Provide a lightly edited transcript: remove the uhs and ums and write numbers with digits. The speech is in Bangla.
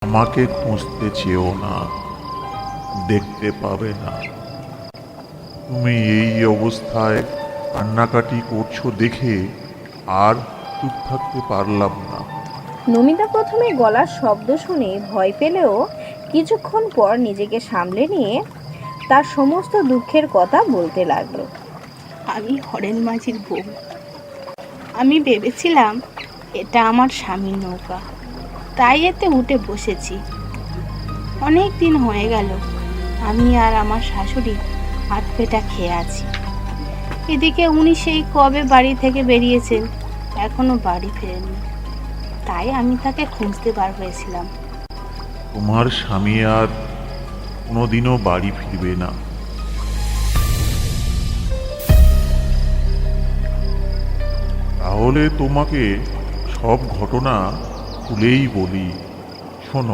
আমাকে খুঁজতে চেও না, দেখতে পাবে না। তুমি এই অবস্থায় কান্নাকাটি করছো দেখে আর চুপ থাকতে পারলাম না। নমিতা প্রথমে গলার শব্দ শুনে ভয় পেলেও কিছুক্ষণ পর নিজেকে সামলে নিয়ে তার সমস্ত দুঃখের কথা বলতে লাগলো। আমি হরেন মাঝির বউ। আমি ভেবেছিলাম এটা আমার স্বামীর নৌকা, তাই এতে উঠে বসেছি। অনেক দিন হয়ে গেল আমি আর আমার শাশুড়ি হাত পেটা খেয়ে আছি। এদিকে উনি সেই কবে বাড়ি থেকে বেরিয়েছেন, এখনো বাড়ি ফেরেননি। তাই আমি তাকে খুঁজতে বার হয়েছিলাম। তোমার স্বামী আর কোনোদিনও বাড়ি ফিরবে না। তাহলে তোমাকে সব ঘটনা খুলেই বলি, শোনো।